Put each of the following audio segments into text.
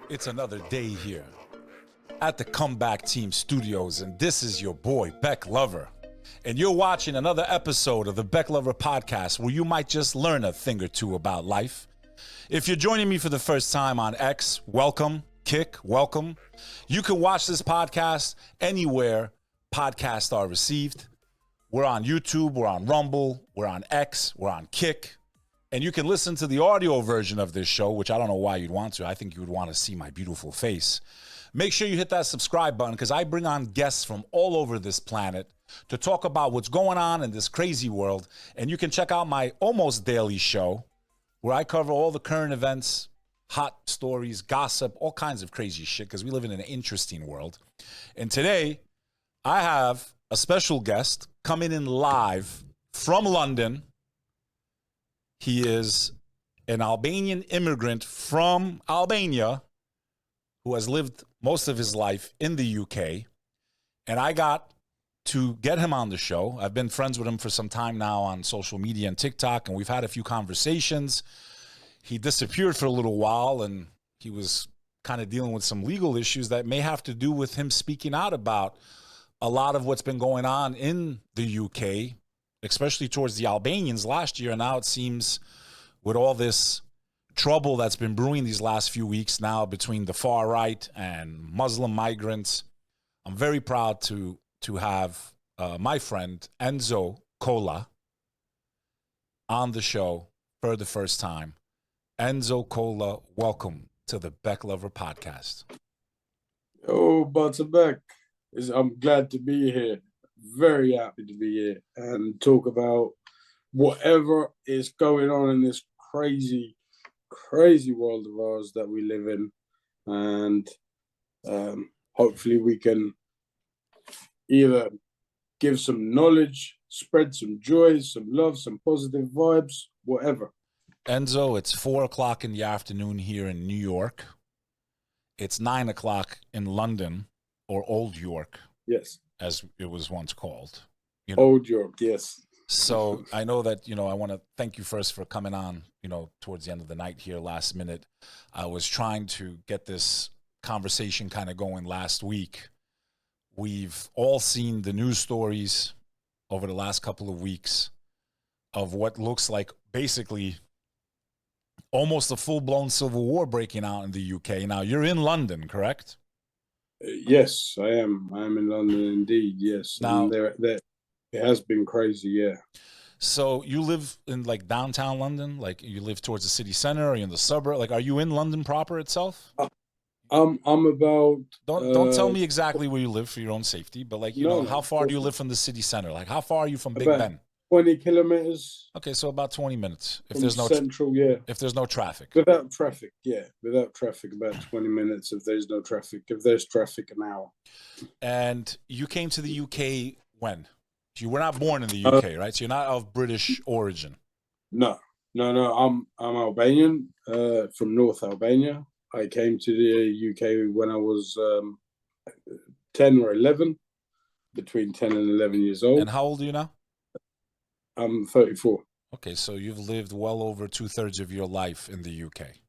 It's another day here at the Comeback Team Studios, and this is your boy, Beck Lover. And you're watching another episode of the Beck Lover Podcast where you might just learn a thing or two about life. If you're joining me for the first time on X, welcome. Kick, welcome. You can watch this podcast anywhere podcasts are received. We're on YouTube, we're on Rumble, we're on X, we're on Kick. And you can listen to the audio version of this show, which I don't know why you'd want to. I think you would want to see my beautiful face. Make sure you hit that subscribe button because I bring on guests from all over this planet to talk about what's going on in this crazy world. And you can check out my almost daily show where I cover all the current events, hot stories, gossip, all kinds of crazy shit because we live in an interesting world. And today, I have a special guest coming in live from London. He is an Albanian immigrant from Albania who has lived most of his life in the UK. And I got to get him on the show. I've been friends with him for some time now on social media and TikTok, and we've had a few conversations. He disappeared for a little while, and he was kind of dealing with some legal issues that may have to do with him speaking out about a lot of what's been going on in the UK, especially towards the Albanians last year. And now it seems with all this trouble that's been brewing these last few weeks now between the far right and Muslim migrants, I'm very proud to have my friend Enzo Kola on the show for the first time. Enzo Kola, welcome to the Beck Lover Podcast. Oh, Butter Beck. I'm glad to be here. Very happy to be here and talk about whatever is going on in this crazy world of ours that we live in. And hopefully we can either give some knowledge, spread some joy, some love, some positive vibes, whatever. Enzo, it's 4:00 in the afternoon here in New York. It's 9:00 in London, or Old York. Yes. As it was once called. Old York, yes. So I know that, I want to thank you first for coming on, towards the end of the night here last minute. I was trying to get this conversation kind of going last week. We've all seen the news stories over the last couple of weeks of what looks like basically almost a full-blown civil war breaking out in the UK. Now, you're in London, correct? Yes, I am. I am in London indeed, yes. Now, it has been crazy, yeah. So you live in like downtown London? Like you live towards the city center? Are you in the suburb? Like, are you in London proper itself? I'm about... Don't tell me exactly where you live for your own safety, but like, how far do you live from the city center? Like, how far are you from Big Ben? 20 kilometers. Okay, so about 20 minutes. If from there's no central, yeah. If there's no traffic. Without traffic, yeah. Without traffic, about 20 minutes if there's no traffic. If there's traffic, an hour. And you came to the UK when? You were not born in the UK, right? So you're not of British origin. No. I'm Albanian, from North Albania. I came to the UK when I was 10 or 11, between 10 and 11 years old. And how old are you now? I'm 34. Okay, so you've lived well over 2/3 of your life in the UK.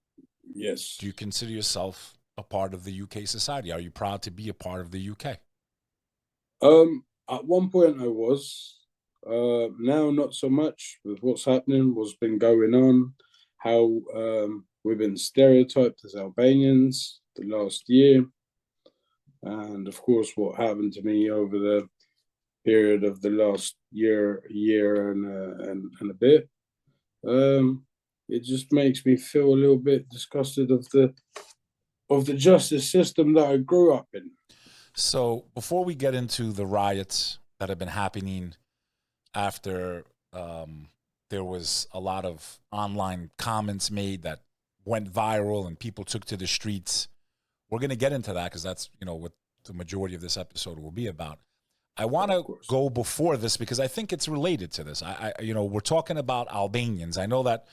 Yes. Do you consider yourself a part of the UK society? Are you proud to be a part of the UK? At one point I was. Now not so much with what's happening, what's been going on, how we've been stereotyped as Albanians the last year, and of course what happened to me over the period of the last year and a bit. It just makes me feel a little bit disgusted of the justice system that I grew up in. So before we get into the riots that have been happening after there was a lot of online comments made that went viral and people took to the streets, we're going to get into that because that's, what the majority of this episode will be about. I want to go before this because I think it's related to this. We're talking about Albanians. I know that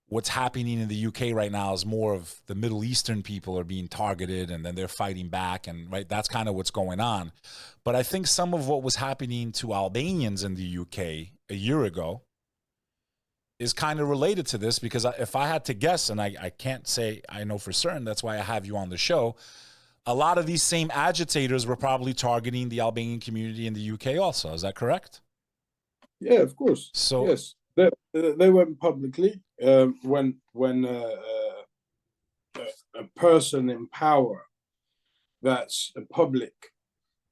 what's happening in the UK right now is more of the Middle Eastern people are being targeted and then they're fighting back. And right, that's kind of what's going on. But I think some of what was happening to Albanians in the UK a year ago is kind of related to this, because if I had to guess, and I can't say I know for certain, that's why I have you on the show, a lot of these same agitators were probably targeting the Albanian community in the UK also. Is that correct? Yeah, of course. So, Yes, they went publicly when a person in power that's a public,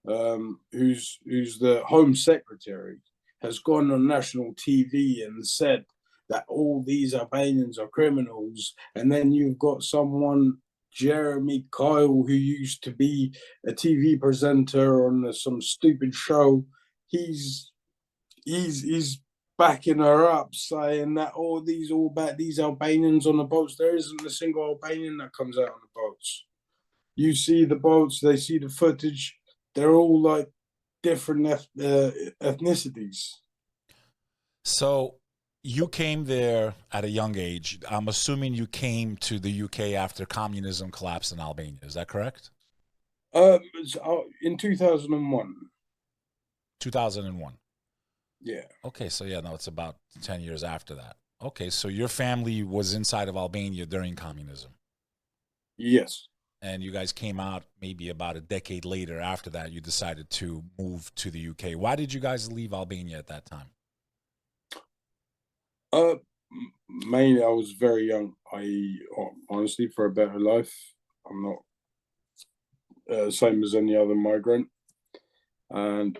who's the Home Secretary, has gone on national TV and said that all these Albanians are criminals, and then you've got someone, Jeremy Kyle, who used to be a TV presenter on some stupid show. He's backing her up, saying that these Albanians on the boats. There isn't a single Albanian that comes out on the boats. You see the boats, they see the footage. They're all like different ethnicities. so you came there at a young age. I'm assuming you came to the UK after communism collapsed in Albania. Is that correct? In 2001. 2001. Yeah. Okay, so yeah, no, it's about 10 years after that. Okay, so your family was inside of Albania during communism. Yes. And you guys came out maybe about a decade later. After that, you decided to move to the UK. Why did you guys leave Albania at that time? Mainly, I was very young. Honestly, for a better life, I'm not same as any other migrant, and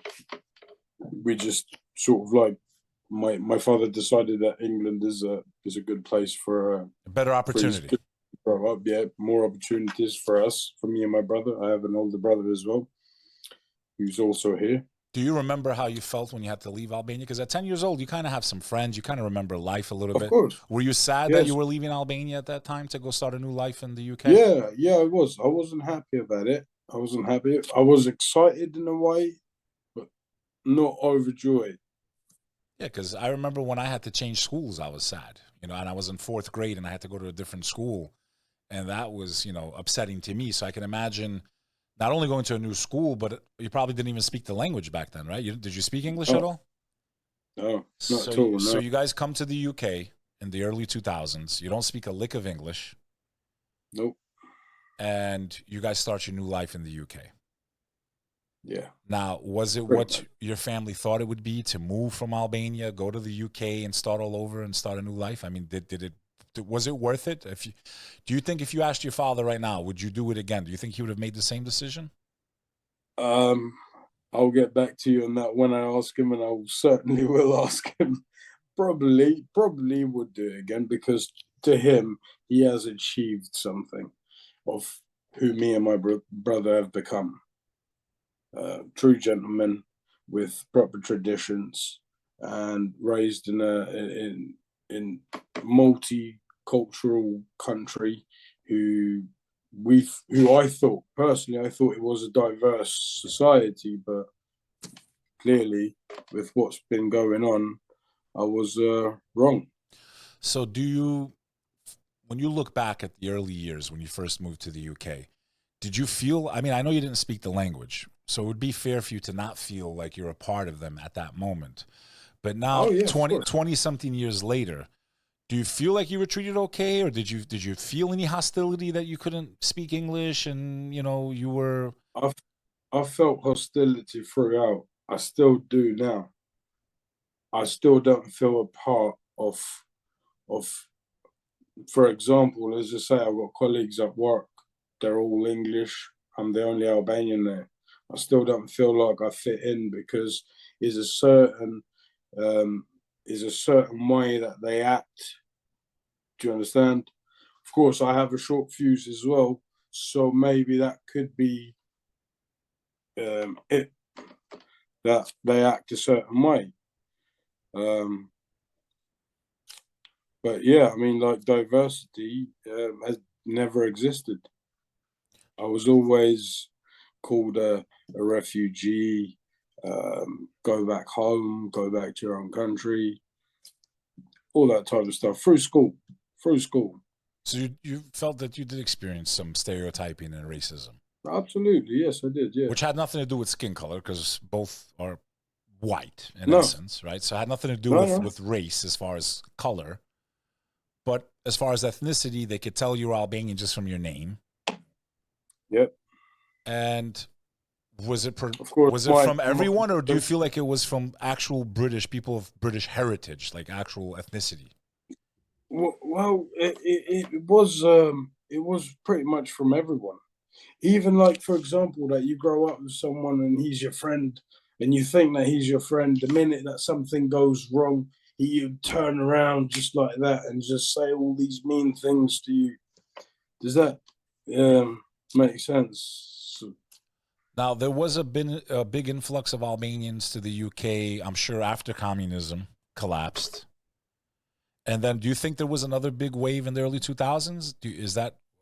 we just sort of like my father decided that England is a good place for a better opportunity. To grow up. Yeah, more opportunities for us, for me and my brother. I have an older brother as well, who's also here. Do you remember how you felt when you had to leave Albania? Because at 10 years old, you kind of have some friends. You kind of remember life a little bit. Of course. Were you sad that you were leaving Albania at that time to go start a new life in the UK? Yeah, I was. I wasn't happy about it. I wasn't happy. I was excited in a way, but not overjoyed. Yeah, because I remember when I had to change schools, I was sad. And I was in 4th grade and I had to go to a different school. And that was, upsetting to me. So I can imagine not only going to a new school, but you probably didn't even speak the language back then, right? Did you speak English at all? No, not at all. No. So you guys come to the UK in the early 2000s. You don't speak a lick of English. Nope. And you guys start your new life in the UK. Yeah. Now, was it what your family thought it would be to move from Albania, go to the UK and start all over and start a new life? I mean, was it worth it? Do you think if you asked your father right now, would you do it again? Do you think he would have made the same decision? I'll get back to you on that when I ask him, and I certainly will ask him. Probably would do it again, because to him, he has achieved something of who me and my brother have become. True gentlemen with proper traditions and raised in a multicultural country who I thought it was a diverse society, but clearly with what's been going on, I was wrong. So when you look back at the early years when you first moved to the UK, did you feel, I know you didn't speak the language, so it would be fair for you to not feel like you're a part of them at that moment. But now, 20 something years later, do you feel like you were treated okay, or did you feel any hostility that you couldn't speak English and you were? I felt hostility throughout. I still do now. I still don't feel a part of. For example, as I say, I've got colleagues at work. They're all English. I'm the only Albanian there. I still don't feel like I fit in, because there's a certain way that they act. Do you understand? Of course, I have a short fuse as well, so maybe that could be it, that they act a certain way. But yeah, like diversity has never existed. I was always called a refugee, go back home, go back to your own country, all that type of stuff through school. So you felt that you did experience some stereotyping and racism? Absolutely, yes, I did, yeah. Which had nothing to do with skin color, because both are white in No, essence, right? So it had nothing to do no. with race as far as color. But as far as ethnicity, they could tell you're Albanian just from your name. Yep. And was it Of course, was it from everyone, or do you feel like it was from actual British people of British heritage, like actual ethnicity? well, it was pretty much from everyone. Even like, for example, that you grow up with someone and he's your friend, and you think that he's your friend. The minute that something goes wrong, you turn around just like that and just say all these mean things to you. Does that make sense? Now, there was been a big influx of Albanians to the UK, I'm sure, after communism collapsed. And then, do you think there was another big wave in the early 2000s?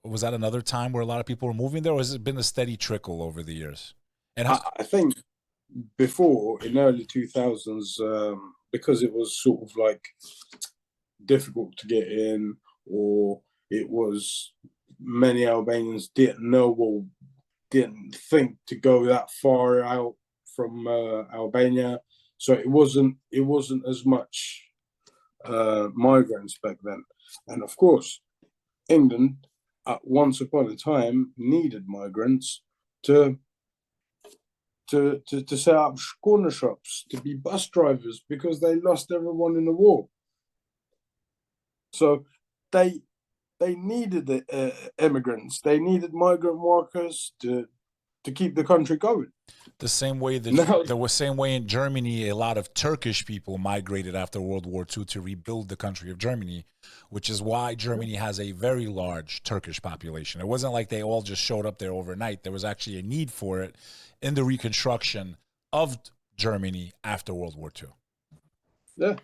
Was that another time where a lot of people were moving there, or has it been a steady trickle over the years? And I think before, in early 2000s, because it was sort of like difficult to get in, or it was many Albanians didn't know or didn't think to go that far out from Albania, so it wasn't as much migrants back then. And of course, England once upon a time needed migrants to set up corner shops, to be bus drivers, because they lost everyone in the war. So they needed the immigrants. They needed migrant workers to keep the country going. The same way that there was same way in Germany, a lot of Turkish people migrated after World War II to rebuild the country of Germany, which is why Germany has a very large Turkish population. It wasn't like they all just showed up there overnight. There was actually a need for it in the reconstruction of Germany after World War II. Yeah.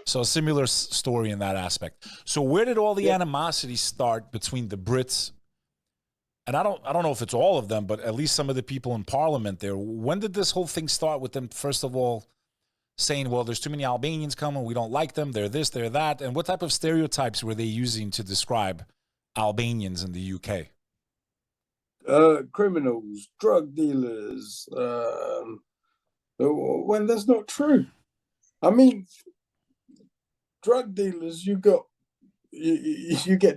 So a similar story in that aspect. So where did all the animosity start between the Brits? And I don't know if it's all of them, but at least some of the people in parliament there. When did this whole thing start with them, first of all, saying, well, there's too many Albanians coming, we don't like them, they're this, they're that? And what type of stereotypes were they using to describe Albanians in the UK? Criminals, drug dealers, when that's not true. I mean, drug dealers, you get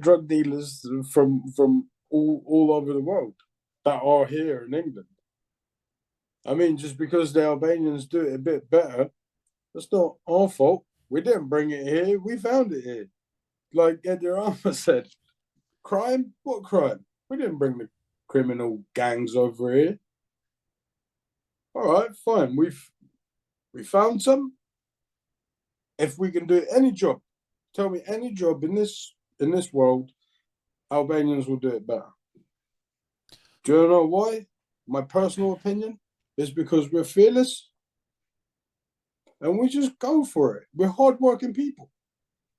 drug dealers from all over the world that are here in England. I mean, just because the Albanians do it a bit better, that's not our fault. We didn't bring it here. We found it here. Like Eddie Rama said, crime? What crime? We didn't bring the criminal gangs over here. All right, fine. We found some. If we can do any job, tell me any job in this world, Albanians will do it better. Do you know why? My personal opinion is because we're fearless and we just go for it. We're hardworking people.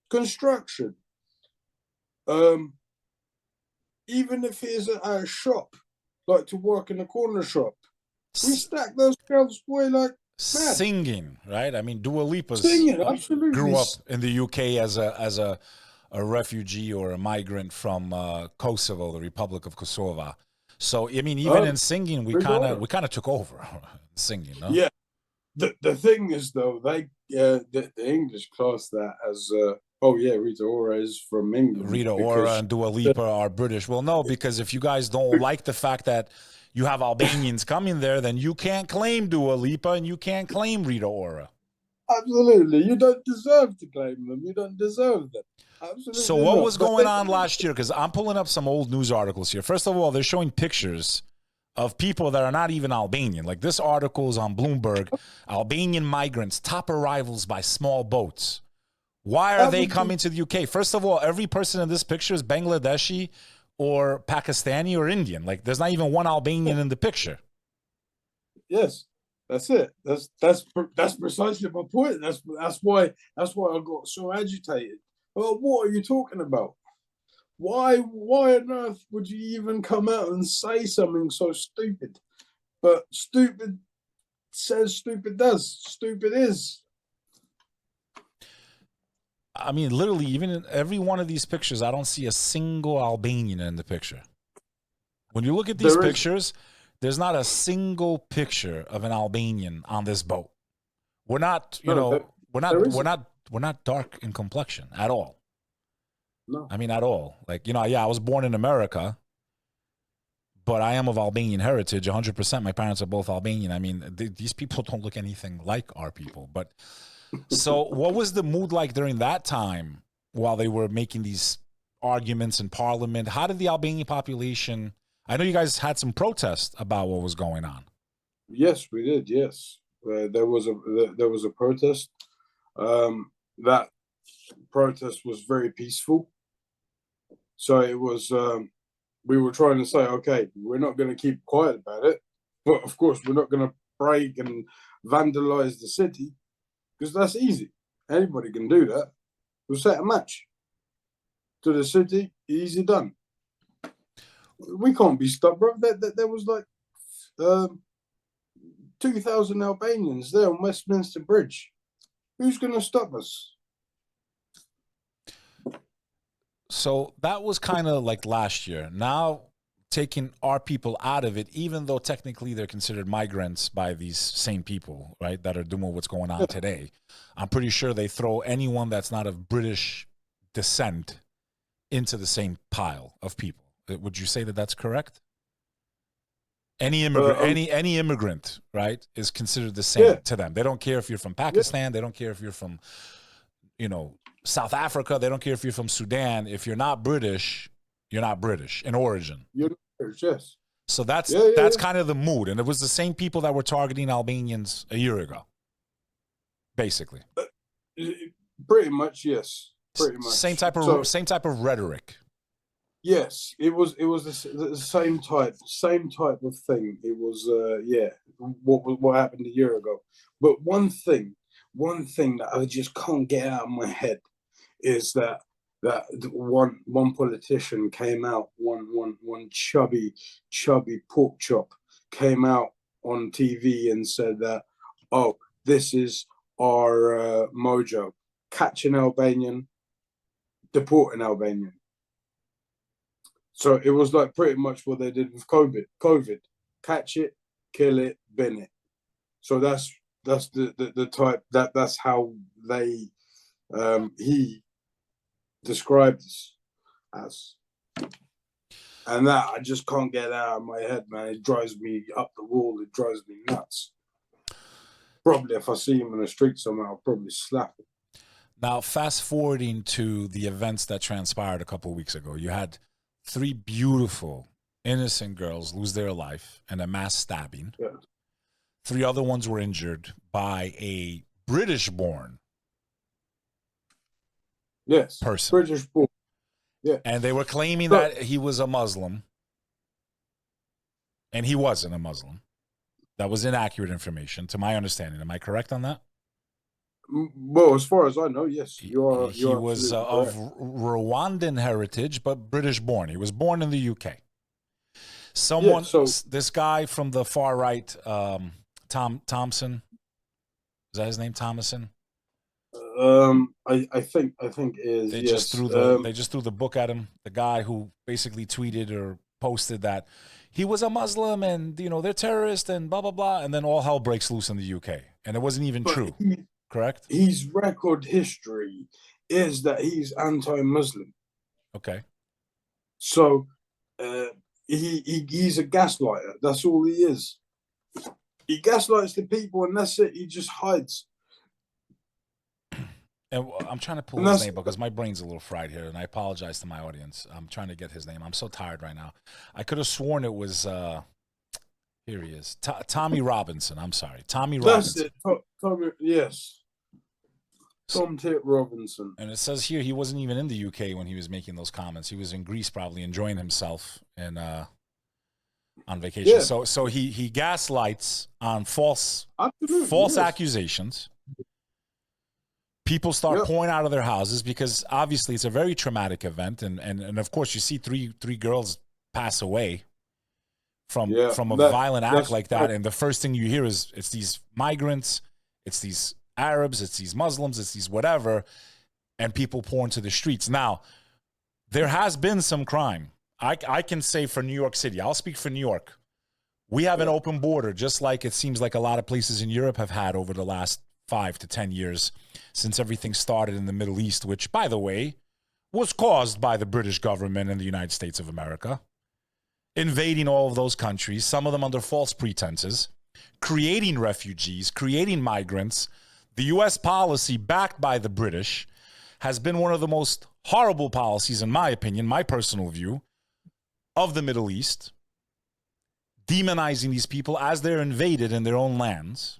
Construction. Even if it's at a shop, like to work in a corner shop, we stack those shelves way like mad. Singing, right? I mean, Dua Lipa grew up in the UK as a refugee or a migrant from Kosovo, the Republic of Kosovo. So I mean, even in singing, we kind of took over singing, no? Yeah. The thing is though, they the English class that as Rita Ora is from England. Rita Ora and Dua Lipa are British. Well, no, because if you guys don't like the fact that you have Albanians coming there, then you can't claim Dua Lipa and you can't claim Rita Ora. Absolutely. You don't deserve to claim them. You don't deserve them. Absolutely. So what was going on last year? Because I'm pulling up some old news articles here. First of all, they're showing pictures of people that are not even Albanian. Like this article is on Bloomberg. Albanian migrants top arrivals by small boats. Why are they coming to the UK? First of all, every person in this picture is Bangladeshi or Pakistani or Indian. Like there's not even one Albanian in the picture. Yes, that's it. That's precisely my point. That's why I got so agitated. Well, what are you talking about? Why on earth would you even come out and say something so stupid? But stupid says stupid does. Stupid is. I mean, literally, even in every one of these pictures, I don't see a single Albanian in the picture. When you look at these pictures, there's not a single picture of an Albanian on this boat. We're not, No, there isn't. we're not dark in complexion at all. No. I mean, at all. Like, I was born in America, but I am of Albanian heritage, 100%. My parents are both Albanian. I mean, these people don't look anything like our people. But so what was the mood like during that time while they were making these arguments in parliament? How did the Albanian population, I know you guys had some protest about what was going on. Yes, we did. Yes, there was a protest. That protest was very peaceful. So it was. We were trying to say, okay, we're not going to keep quiet about it, but of course we're not going to break and vandalize the city because that's easy. Anybody can do that. We'll set a match to the city, easy done. We can't be stopped, bro. There was like 2,000 Albanians there on Westminster Bridge. Who's going to stop us? So that was kind of like last year. Now, taking our people out of it, even though technically they're considered migrants by these same people, right, that are doing what's going on today. I'm pretty sure they throw anyone that's not of British descent into the same pile of people. Would you say that that's correct? Any immigrant, any immigrant, right, is considered the same to them. They don't care if you're from Pakistan. They don't care if you're from, South Africa. They don't care if you're from Sudan. If you're not British, you're not British in origin. You're not British, yes. So that's kind of the mood. And it was the same people that were targeting Albanians a year ago, basically. Pretty much, yes. Pretty much. Same type of rhetoric. Yes, it was the same type of thing. It was what happened a year ago. But one thing that I just can't get out of my head is that one politician came out, one chubby pork chop came out on TV and said that, oh, this is our mojo: catch an Albanian, deport an Albanian. So it was like pretty much what they did with COVID: catch it, kill it, bin it. So that's the type that's how they he described us as, and that I just can't get out of my head, man. It drives me up the wall. It drives me nuts. Probably if I see him in the street somewhere, I'll probably slap him. Now, fast forwarding to the events that transpired a couple of weeks ago, you had 3 beautiful, innocent girls lose their life in a mass stabbing. Yeah. 3 other ones were injured by a British-born person. British-born. Yeah. And they were claiming that he was a Muslim, and he wasn't a Muslim. That was inaccurate information, to my understanding. Am I correct on that? Well, as far as I know, yes. He was of Rwandan heritage, but British-born. He was born in the UK. This guy from the far right, Thompson, is that his name, Thomason? I think it is. They just threw the book at him. The guy who basically tweeted or posted that he was a Muslim and they're terrorists and blah blah blah, and then all hell breaks loose in the UK, and it wasn't even true. Correct? His record history is that he's anti-Muslim. Okay. So he's a gaslighter. That's all he is. He gaslights the people, and that's it. He just hides. And I'm trying to pull his name because my brain's a little fried here, and I apologize to my audience. I'm trying to get his name. I'm so tired right now. I could have sworn it was here he is. Tommy Robinson. I'm sorry. Tommy Robinson. That's it. Tommy, yes. Tom Tit Robinson. And it says here he wasn't even in the UK when he was making those comments. He was in Greece probably enjoying himself and on vacation. Yeah. So he gaslights on false accusations. People start pouring out of their houses because obviously it's a very traumatic event, and of course you see three girls pass away from a violent act like that, and the first thing you hear is it's these migrants, it's these Arabs, it's these Muslims, it's these whatever, and people pour into the streets. Now, there has been some crime. I can say for New York City, I'll speak for New York. We have an open border, just like it seems like a lot of places in Europe have had over the last 5 to 10 years since everything started in the Middle East, which, by the way, was caused by the British government and the United States of America, invading all of those countries, some of them under false pretenses, creating refugees, creating migrants. The U.S. policy backed by the British has been one of the most horrible policies, in my opinion, my personal view, of the Middle East, demonizing these people as they're invaded in their own lands.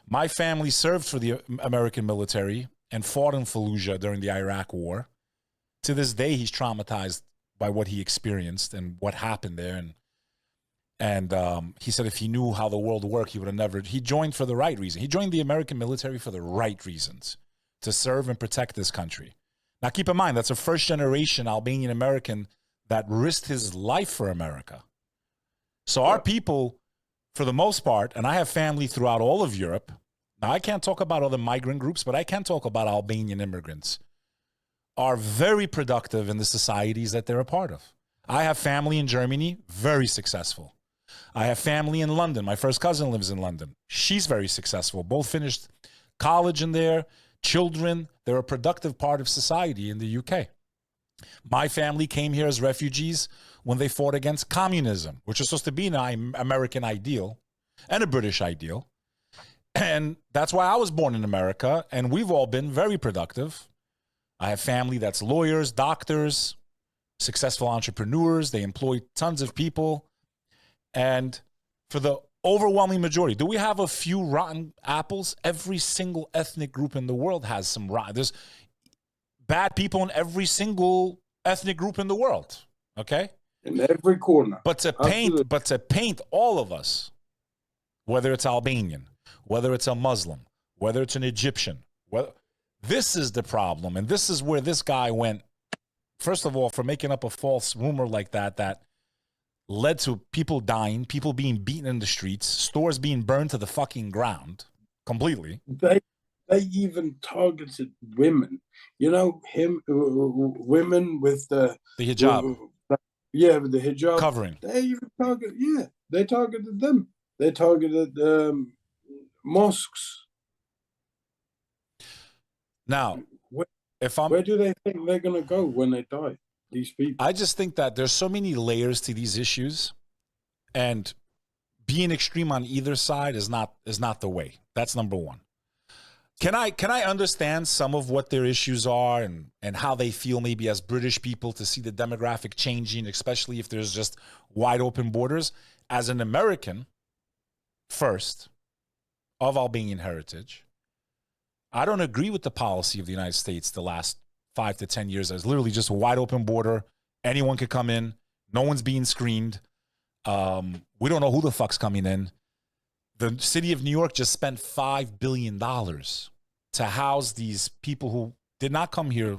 My family served for the American military and fought in Fallujah during the Iraq War. To this day, he's traumatized by what he experienced and what happened there. And he said if he knew how the world worked, he would have never. He joined for the right reason. He joined the American military for the right reasons, to serve and protect this country. Now, keep in mind, that's a first-generation Albanian American that risked his life for America. So our people, for the most part, and I have family throughout all of Europe. Now, I can't talk about other migrant groups, but I can talk about Albanian immigrants, are very productive in the societies that they're a part of. I have family in Germany, very successful. I have family in London. My first cousin lives in London. She's very successful. Both finished college in there, children. They're a productive part of society in the UK. My family came here as refugees when they fought against communism, which was supposed to be an American ideal and a British ideal. And that's why I was born in America, and we've all been very productive. I have family that's lawyers, doctors, successful entrepreneurs. They employ tons of people. And for the overwhelming majority, do we have a few rotten apples? Every single ethnic group in the world has some rotten. There's bad people in every single ethnic group in the world, okay? In every corner. But to paint all of us, whether it's Albanian, whether it's a Muslim, whether it's an Egyptian, this is the problem. And this is where this guy went, first of all, for making up a false rumor like that led to people dying, people being beaten in the streets, stores being burned to the fucking ground completely. They even targeted women. You know, women with the hijab. With the hijab. Covering. They targeted them. They targeted mosques. Now, where do they think they're going to go when they die, these people? I just think that there's so many layers to these issues, and being extreme on either side is not the way. That's number one. Can I understand some of what their issues are and how they feel maybe as British people to see the demographic changing, especially if there's just wide open borders. As an American, first, of Albanian heritage, I don't agree with the policy of the United States the last 5 to 10 years. There's literally just a wide open border. Anyone could come in. No one's being screened. We don't know who the fuck's coming in. The city of New York just spent $5 billion to house these people who did not come here,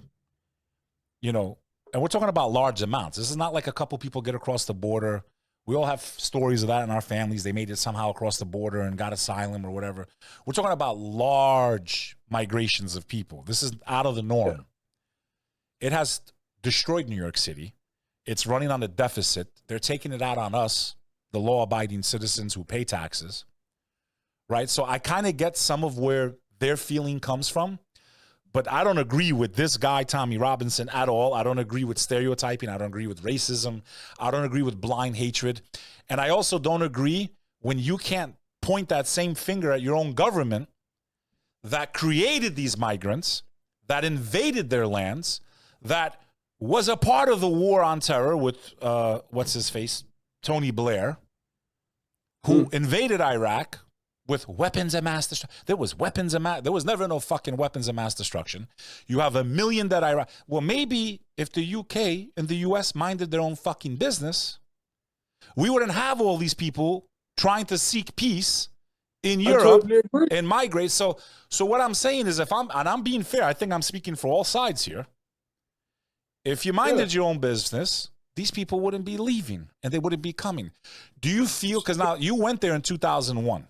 you know, and we're talking about large amounts. This is not like a couple people get across the border. We all have stories of that in our families. They made it somehow across the border and got asylum or whatever. We're talking about large migrations of people. This is out of the norm. Yeah. It has destroyed New York City. It's running on a deficit. They're taking it out on us, the law-abiding citizens who pay taxes, right? So I kind of get some of where their feeling comes from, but I don't agree with this guy, Tommy Robinson, at all. I don't agree with stereotyping. I don't agree with racism. I don't agree with blind hatred. And I also don't agree when you can't point that same finger at your own government that created these migrants, that invaded their lands, that was a part of the war on terror with, what's his face, Tony Blair, who invaded Iraq with weapons of mass destruction. There was never no fucking weapons of mass destruction. You have 1 million that Iraq. Well, maybe if the UK and the US minded their own fucking business, we wouldn't have all these people trying to seek peace in Europe totally and migrate. So what I'm saying is, and I'm being fair, I think I'm speaking for all sides here. If you minded your own business, these people wouldn't be leaving and they wouldn't be coming. Do you feel, because now you went there in 2001.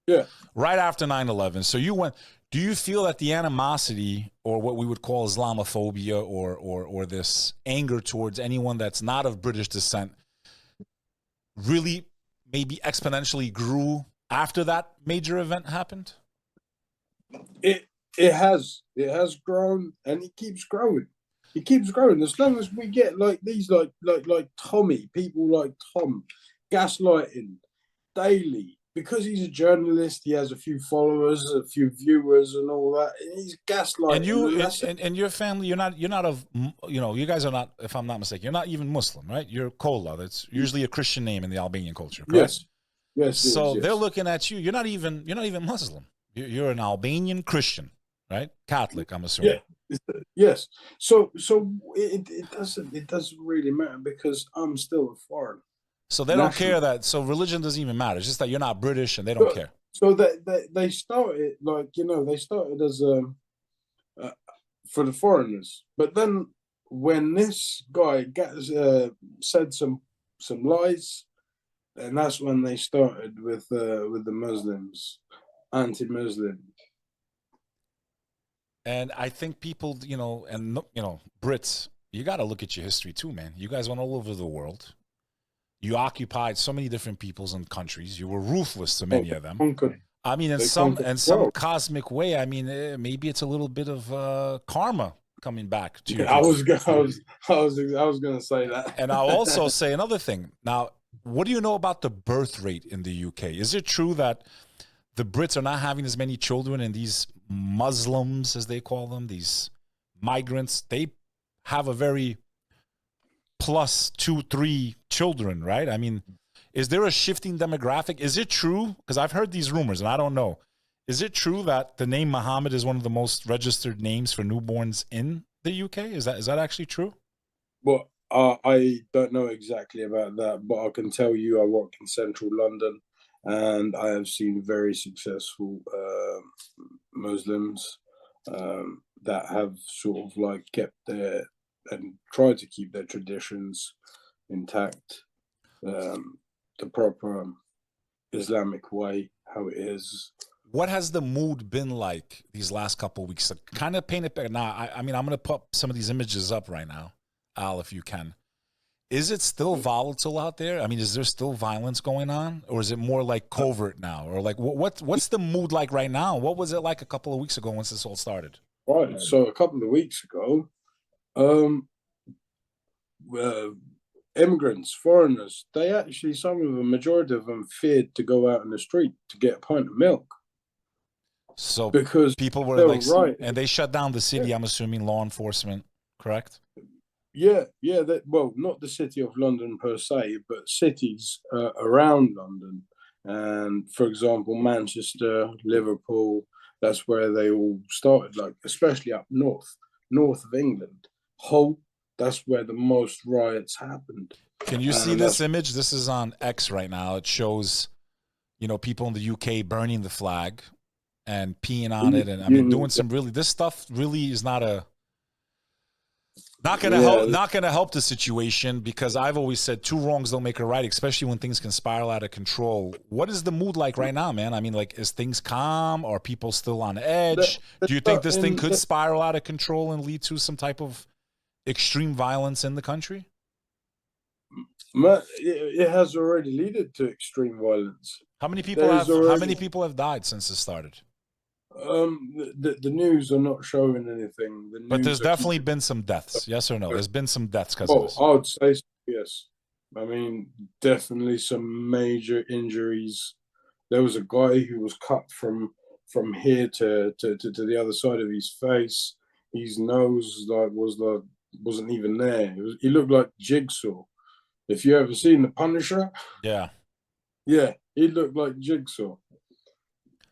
Yeah. Right after 9/11. So you went, do you feel that the animosity or what we would call Islamophobia or this anger towards anyone that's not of British descent really maybe exponentially grew after that major event happened? It has grown, and it keeps growing. It keeps growing as long as we get like these like Tommy, people like Tom, gaslighting daily because he's a journalist. He has a few followers, a few viewers, and all that. And he's gaslighting. And you and your family, you're not of, you know, you guys are not, if I'm not mistaken, you're not even Muslim, right? You're Kola. That's usually a Christian name in the Albanian culture, correct? Yes. So Yes. they're looking at you. You're not even Muslim. You're an Albanian Christian, right? Catholic, I'm assuming. Yeah. Yes. So it doesn't really matter because I'm still a foreigner. So they don't care that. So religion doesn't even matter. It's just that you're not British and they don't care. So they started like, you know, they started as for the foreigners, but then when this guy said some lies, and that's when they started with the Muslims, anti-Muslim. And I think people, you know, and you know, Brits, you got to look at your history too, man. You guys went all over the world. You occupied so many different peoples and countries. You were ruthless to many of them. I mean, in some cosmic way, I mean, maybe it's a little bit of karma coming back to you. I was going to say that. And I'll also say another thing. Now, what do you know about the birth rate in the UK? Is it true that the Brits are not having as many children, and these Muslims, as they call them, these migrants, they have a very plus 2-3 children, right? I mean, is there a shifting demographic? Is it true? Because I've heard these rumors and I don't know. Is it true that the name Muhammad is one of the most registered names for newborns in the UK? Is that actually true? Well, I don't know exactly about that, but I can tell you I work in central London and I have seen very successful Muslims that have sort of like kept their and tried to keep their traditions intact, the proper Islamic way, how it is. What has the mood been like these last couple of weeks? Kind of paint it back. Now, I mean, I'm going to put some of these images up right now, Al, if you can. Is it still volatile out there? I mean, is there still violence going on? Or is it more like covert now? Or like, what's the mood like right now? What was it like a couple of weeks ago once this all started? Right, so a couple of weeks ago, immigrants, foreigners, they actually, some of the majority of them feared to go out in the street to get a pint of milk. So because people were like, right, and they shut down the city. Yeah. I'm assuming law enforcement, correct? Yeah. Well, not the city of London per se, but cities around London. And for example, Manchester, Liverpool, that's where they all started, like especially up north of England. Hull, that's where the most riots happened. Can you see this image? This is on X right now. It shows, you know, people in the UK burning the flag and peeing on it, and I mean, doing some really. This stuff really is not gonna help the situation, because I've always said 2 wrongs don't make a right, especially when things can spiral out of control. What is the mood like right now, man? I mean, like, is things calm? Are people still on edge? Do you think this thing could spiral out of control and lead to some type of extreme violence in the country? It has already led to extreme violence. How many people have died since it started? The news are not showing anything. But there's definitely been some deaths. Yes or no? There's been some deaths because of this. I would say yes. I mean, definitely some major injuries. There was a guy who was cut from here to the other side of his face. His nose wasn't even there. He looked like Jigsaw. If you ever seen The Punisher, yeah, he looked like Jigsaw.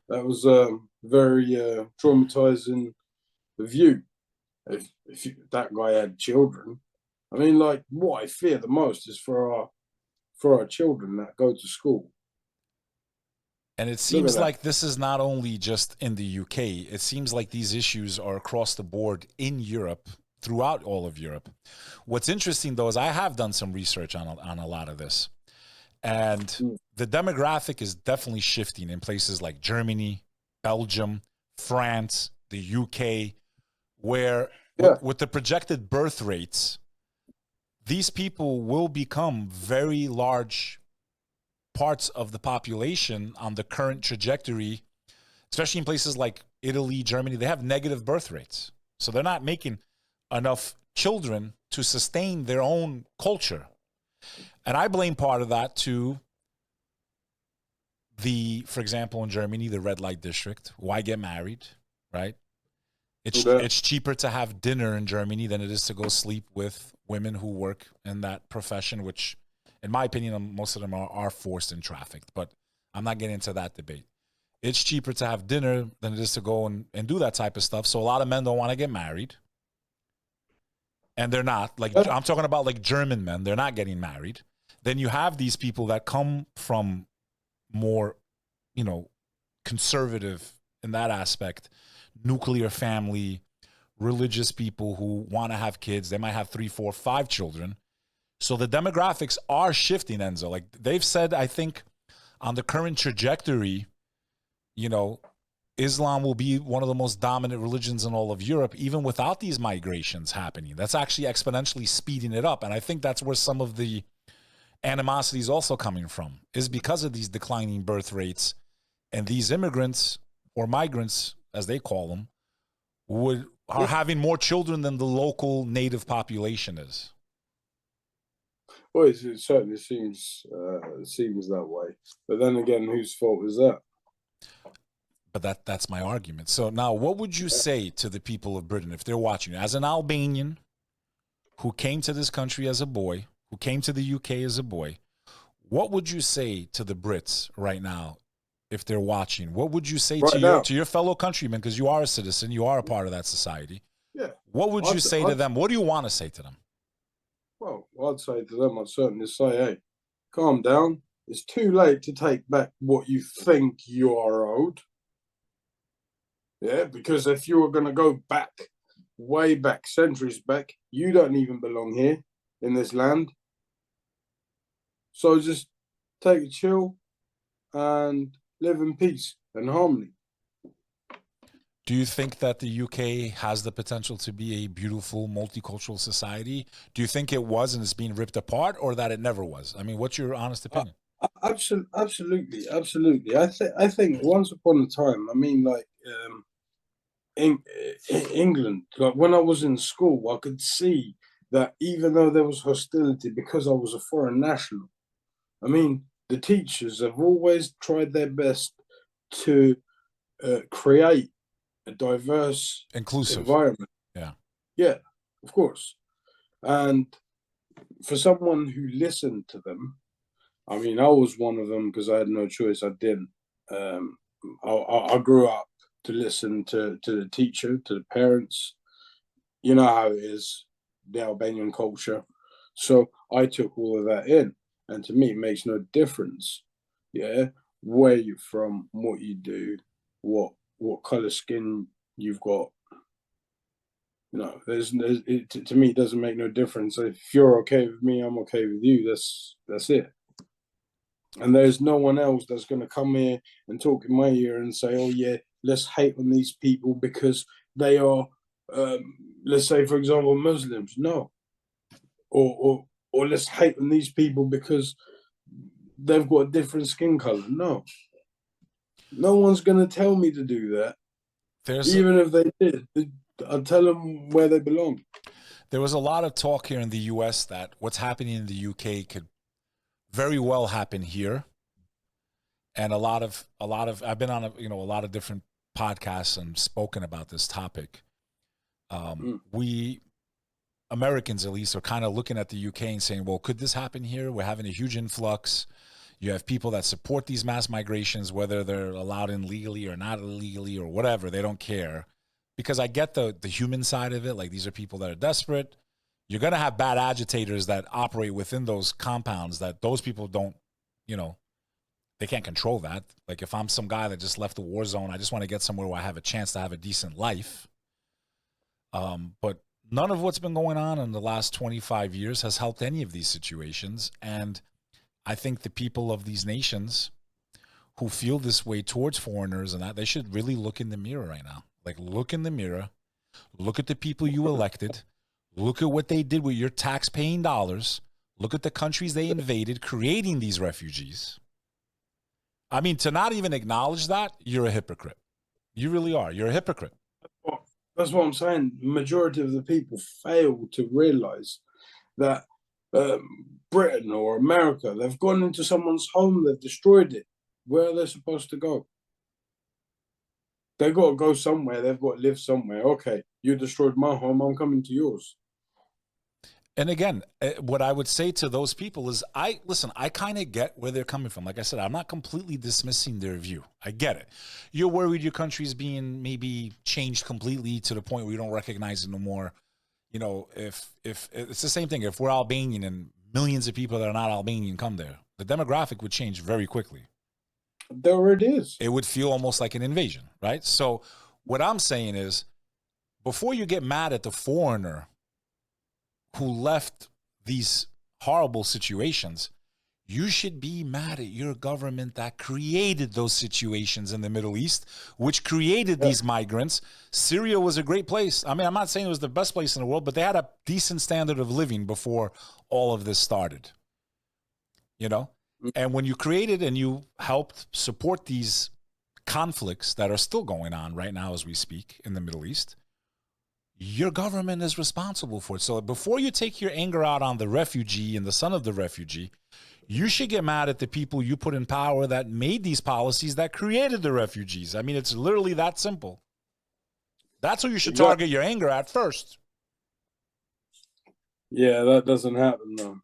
That was very traumatizing view. If that guy had children, I mean, like, what I fear the most is for our children that go to school. And it seems like this is not only just in the UK. It seems like these issues are across the board in Europe, throughout all of Europe. What's interesting, though, is I have done some research on a lot of this. And the demographic is definitely shifting in places like Germany, Belgium, France, the UK, where with the projected birth rates, these people will become very large parts of the population on the current trajectory, especially in places like Italy, Germany, they have negative birth rates. So they're not making enough children to sustain their own culture. And I blame part of that to for example, in Germany, the red light district. Why get married, right? It's cheaper to have dinner in Germany than it is to go sleep with women who work in that profession, which, in my opinion, most of them are forced and trafficked. But I'm not getting into that debate. It's cheaper to have dinner than it is to go and do that type of stuff. So a lot of men don't want to get married. And they're not. Like, I'm talking about like German men. They're not getting married. Then you have these people that come from more, conservative in that aspect, nuclear family, religious people who want to have kids. They might have 3, 4, 5 children. So the demographics are shifting, Enzo. Like they've said, I think on the current trajectory, Islam will be one of the most dominant religions in all of Europe, even without these migrations happening. That's actually exponentially speeding it up. And I think that's where some of the animosity is also coming from, is because of these declining birth rates. And these immigrants, or migrants, as they call them, are having more children than the local native population is. Well, it certainly seems that way. But then again, whose fault is that? But that's my argument. So now, what would you say to the people of Britain if they're watching? As an Albanian who came to this country as a boy, who came to the UK as a boy, what would you say to the Brits right now if they're watching? What would you say to your fellow countrymen, because you are a citizen, you are a part of that society? Yeah. What would you say to them? What do you want to say to them? Well, I'd say to them, I'd certainly say, hey, calm down. It's too late to take back what you think you are owed. Yeah, because if you were going to go back, way back, centuries back, you don't even belong here in this land. So just take a chill and live in peace and harmony. Do you think that the UK has the potential to be a beautiful multicultural society? Do you think it was and it's being ripped apart, or that it never was? I mean, what's your honest opinion? Absolutely. I think once upon a time, in England, like when I was in school, I could see that even though there was hostility because I was a foreign national, the teachers have always tried their best to create a diverse, inclusive environment. Yeah, of course. And for someone who listened to them, I was one of them because I had no choice. I didn't. I grew up to listen to the teacher, to the parents. You know how it is, the Albanian culture. So I took all of that in. And to me, it makes no difference, where you're from, what you do, what color skin you've got. To me, it doesn't make no difference. If you're okay with me, I'm okay with you. That's it. And there's no one else that's going to come here and talk in my ear and say, oh, yeah, let's hate on these people because they are, let's say, for example, Muslims. No. Or let's hate on these people because they've got a different skin color. No. No one's going to tell me to do that. Even if they did, I'd tell them where they belong. There was a lot of talk here in the U.S. that what's happening in the UK could very well happen here. And a lot of I've been on a lot of different podcasts and spoken about this topic. We Americans, at least, are kind of looking at the UK and saying, well, could this happen here? We're having a huge influx. You have people that support these mass migrations, whether they're allowed in legally or not illegally or whatever. They don't care. Because I get the human side of it. Like, these are people that are desperate. You're going to have bad agitators that operate within those compounds that those people don't, they can't control that. Like, if I'm some guy that just left the war zone, I just want to get somewhere where I have a chance to have a decent life. But none of what's been going on in the last 25 years has helped any of these situations. And I think the people of these nations who feel this way towards foreigners and that, they should really look in the mirror right now. Like, look in the mirror, look at the people you elected, look at what they did with your tax-paying dollars, look at the countries they invaded, creating these refugees, I mean, to not even acknowledge that, you're a hypocrite. You really are. You're a hypocrite. That's what I'm saying. The majority of the people fail to realize that Britain or America, they've gone into someone's home, they've destroyed it. Where are they supposed to go? They've got to go somewhere. They've got to live somewhere. Okay, you destroyed my home. I'm coming to yours. And again, what I would say to those people is, I kind of get where they're coming from. Like I said, I'm not completely dismissing their view. I get it. You're worried your country's being maybe changed completely to the point where you don't recognize it no more. You know, if it's the same thing, if we're Albanian and millions of people that are not Albanian come there, the demographic would change very quickly. There it is. It would feel almost like an invasion, right? So what I'm saying is, before you get mad at the foreigner who left these horrible situations, you should be mad at your government that created those situations in the Middle East, which created these migrants. Syria was a great place. I mean, I'm not saying it was the best place in the world, but they had a decent standard of living before all of this started. You know? And when you created and you helped support these conflicts that are still going on right now as we speak in the Middle East, your government is responsible for it. So before you take your anger out on the refugee and the son of the refugee, you should get mad at the people you put in power that made these policies that created the refugees. I mean, it's literally that simple. That's who you should target your anger at first. Yeah, that doesn't happen though,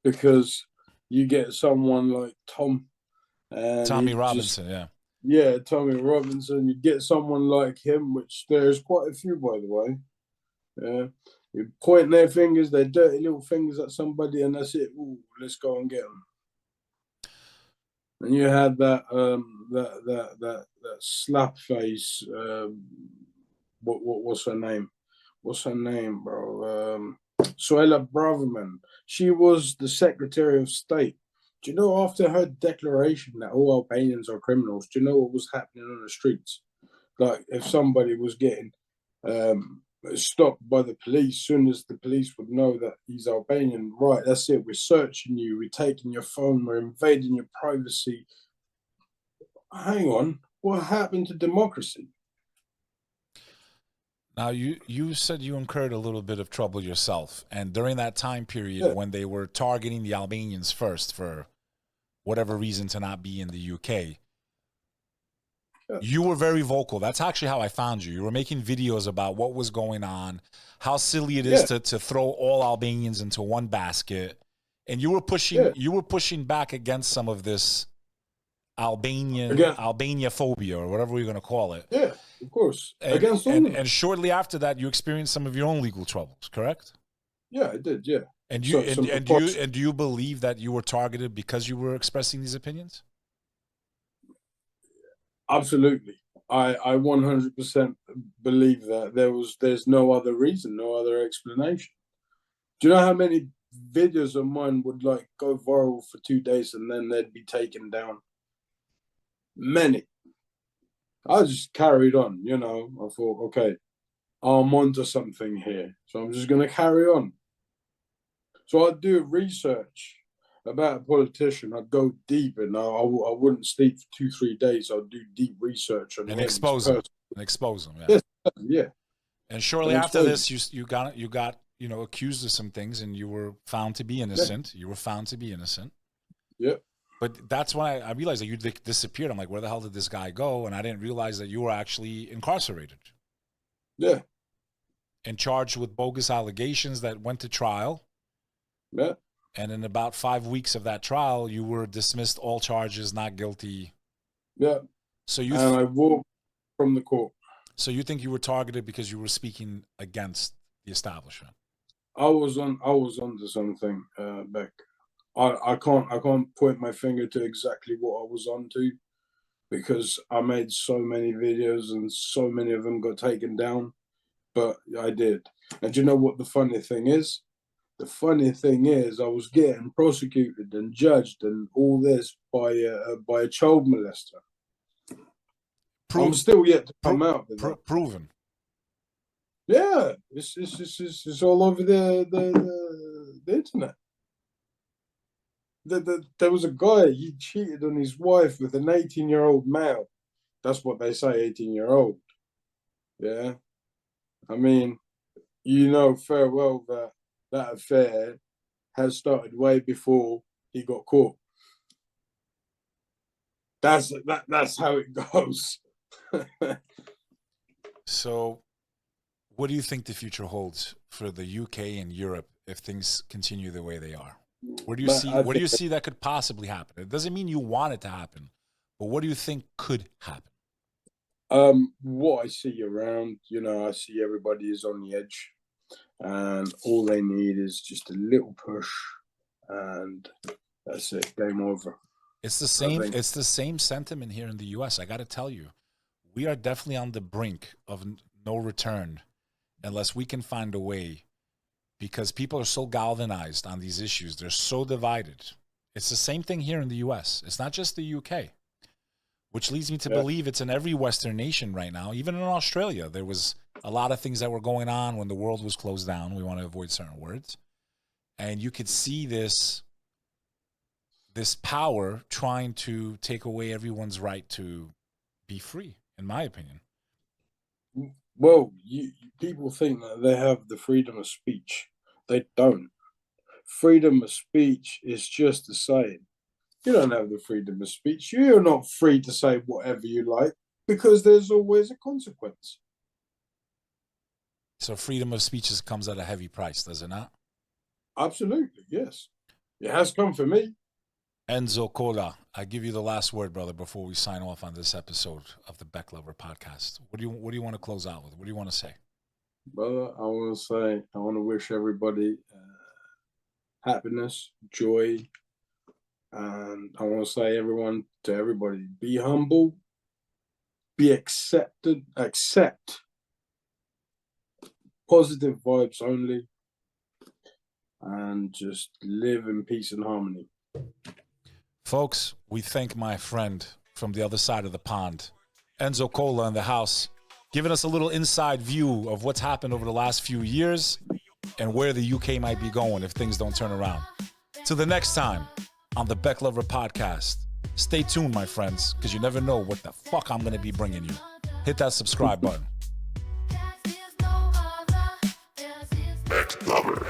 because you get someone like Tommy Robinson, yeah, Tommy Robinson. You get someone like him, which there's quite a few, by the way. Yeah, you point their fingers, their dirty little fingers at somebody, and that's it. Ooh, let's go and get them. And you had that that slap face. What's her name? What's her name, bro? Suella Braverman. She was the Secretary of State. Do you know, after her declaration that all Albanians are criminals, do you know what was happening on the streets? Like, if somebody was getting stopped by the police, soon as the police would know that he's Albanian, right, that's it, we're searching you, we're taking your phone, we're invading your privacy. Hang on, what happened to democracy? Now, you said you incurred a little bit of trouble yourself, and during that time period when they were targeting the Albanians first for whatever reason to not be in the UK, you were very vocal. That's actually how I found you. You were making videos about what was going on, how silly it is to throw all Albanians into one basket, and you were pushing back against some of this Albania phobia or whatever we're going to call it. Yeah, of course. And shortly after that, you experienced some of your own legal troubles, correct? Yeah, I did. Yeah. And do you believe that you were targeted because you were expressing these opinions? Absolutely. I 100% believe that there's no other reason, no other explanation. Do you know how many videos of mine would like go viral for 2 days and then they'd be taken down? Many. I just carried on, you know. I thought, okay, I'm onto something here, so I'm just going to carry on. So I'd do research about a politician. I'd go deep, and I wouldn't sleep for 2-3 days. I'd do deep research on and expose them. Yeah. Yeah. And shortly after this, you got accused of some things, and you were found to be innocent. Yeah. You were found to be innocent. Yeah. But that's when I realized that you disappeared. I'm like, where the hell did this guy go? And I didn't realize that you were actually incarcerated. Yeah. And charged with bogus allegations that went to trial. Yeah. And in about 5 weeks of that trial, you were dismissed, all charges, not guilty. Yeah. So I walked from the court. So you think you were targeted because you were speaking against the establishment? I was onto something, Beck. I can't point my finger to exactly what I was onto, because I made so many videos and so many of them got taken down, but I did. And do you know what the funny thing is? The funny thing is, I was getting prosecuted and judged and all this by a child molester. I'm still yet to come out with that. Proven. Yeah, it's all over the internet. There was a guy, he cheated on his wife with an 18-year-old male. That's what they say, 18-year-old. Yeah. I mean, you know fair well that that affair has started way before he got caught. That's how it goes. So, what do you think the future holds for the UK and Europe if things continue the way they are? Where do you see? Where do you see that could possibly happen? It doesn't mean you want it to happen, but what do you think could happen? What I see around, you know, I see everybody is on the edge, and all they need is just a little push, and that's it. Game over. It's the same. It's the same sentiment here in the U.S. I got to tell you, we are definitely on the brink of no return unless we can find a way, because people are so galvanized on these issues. They're so divided. It's the same thing here in the U.S. It's not just the U.K., which leads me to believe it's in every Western nation right now. Even in Australia, there was a lot of things that were going on when the world was closed down. We want to avoid certain words. And you could see this power trying to take away everyone's right to be free, in my opinion. Well, people think that they have the freedom of speech. They don't. Freedom of speech is just a saying. You don't have the freedom of speech. You're not free to say whatever you like, because there's always a consequence. So freedom of speech comes at a heavy price, does it not? Absolutely, yes. It has come for me. Enzo Kola, I give you the last word, brother, before we sign off on this episode of the Beck Lover podcast. What do you want to close out with? What do you want to say? Brother, I want to wish everybody happiness, joy, and I want to say to everybody, be humble, be accepted, accept positive vibes only, and just live in peace and harmony. Folks, we thank my friend from the other side of the pond, Enzo Kola, in the house, giving us a little inside view of what's happened over the last few years and where the UK might be going if things don't turn around. Till the next time on the Beck Lover podcast, stay tuned, my friends, because you never know what the fuck I'm going to be bringing you. Hit that subscribe button. Beck Lover.